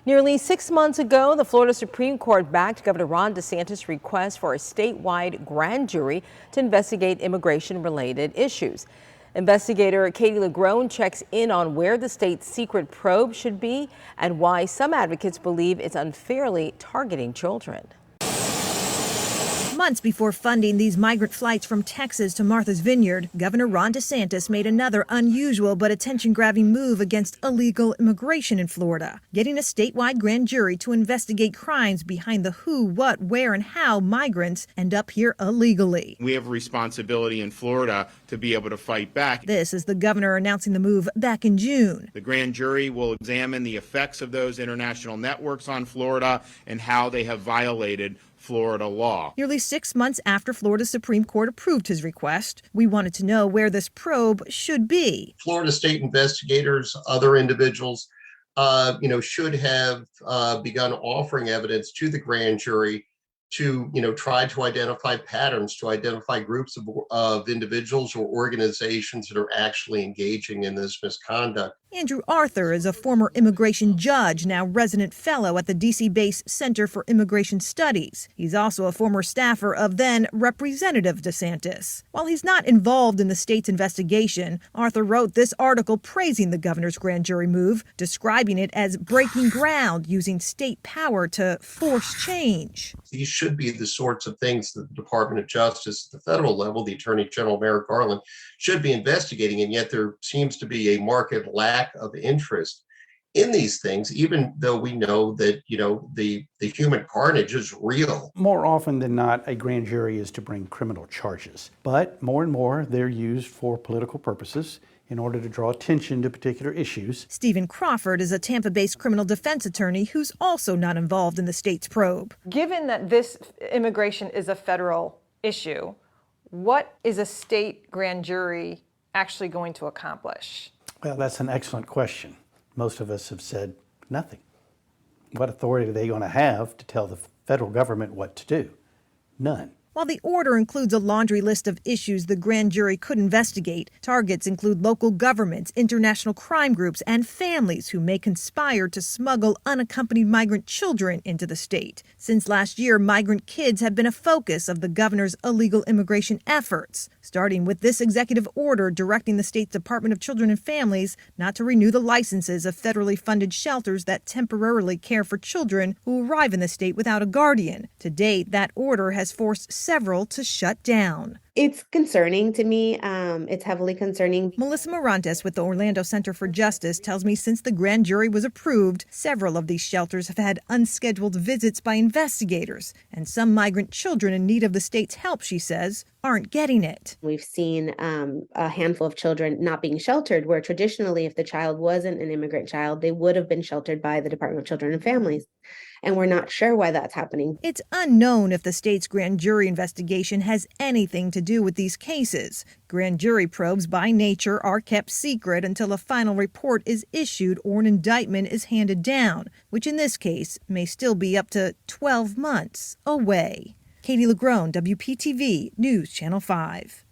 Nearly 6 months ago, the Florida Supreme Court backed Governor DeSantis' request for a statewide grand jury to investigate immigration-related issues. Investigator Katie LaGrone checks in on where the state's secret probe should be and why some advocates believe it's unfairly targeting children. Months before funding these migrant flights from Texas to Martha's Vineyard, Governor Ron DeSantis made another unusual but attention-grabbing move against illegal immigration in Florida, getting a statewide grand jury to investigate crimes behind the who, what, where, and how migrants end up here illegally. We have a responsibility in Florida to be able to fight back. This is the governor announcing the move back in June. The grand jury will examine the effects of those international networks on Florida and how they have violated Florida law. Nearly 6 months after Florida's Supreme Court approved his request, we wanted to know where this probe should be. Florida state investigators, other individuals, should have begun offering evidence to the grand jury to, try to identify patterns, to identify groups of individuals or organizations that are actually engaging in this misconduct. Andrew Arthur is a former immigration judge, now resident fellow at the D.C.-based Center for Immigration Studies. He's also a former staffer of then Representative DeSantis. While he's not involved in the state's investigation, Arthur wrote this article praising the governor's grand jury move, describing it as breaking ground, using state power to force change. These should be the sorts of things that the Department of Justice at the federal level, the Attorney General Merrick Garland, should be investigating, and yet there seems to be a marked lack of interest in these things, even though we know that, the human carnage is real. More often than not, a grand jury is to bring criminal charges, but more and more they're used for political purposes in order to draw attention to particular issues. Stephen Crawford is a Tampa-based criminal defense attorney who's also not involved in the state's probe. Given that this immigration is a federal issue, what is a state grand jury actually going to accomplish? Well, that's an excellent question. Most of us have said nothing. What authority are they going to have to tell the federal government what to do? None. While the order includes a laundry list of issues the grand jury could investigate, targets include local governments, international crime groups, and families who may conspire to smuggle unaccompanied migrant children into the state. Since last year, migrant kids have been a focus of the governor's illegal immigration efforts, starting with this executive order directing the state's Department of Children and Families not to renew the licenses of federally funded shelters that temporarily care for children who arrive in the state without a guardian. To date, that order has forced several to shut down. It's concerning to me. It's heavily concerning. Melissa Morantes with the Orlando Center for Justice tells me since the grand jury was approved, several of these shelters have had unscheduled visits by investigators, and some migrant children in need of the state's help, she says, aren't getting it. We've seen a handful of children not being sheltered, where traditionally, if the child wasn't an immigrant child, they would have been sheltered by the Department of Children and Families. And we're not sure why that's happening. It's unknown if the state's grand jury investigation has anything to do with these cases. Grand jury probes by nature are kept secret until a final report is issued or an indictment is handed down, which in this case may still be up to 12 months away. Katie LaGrone, WPTV News Channel 5.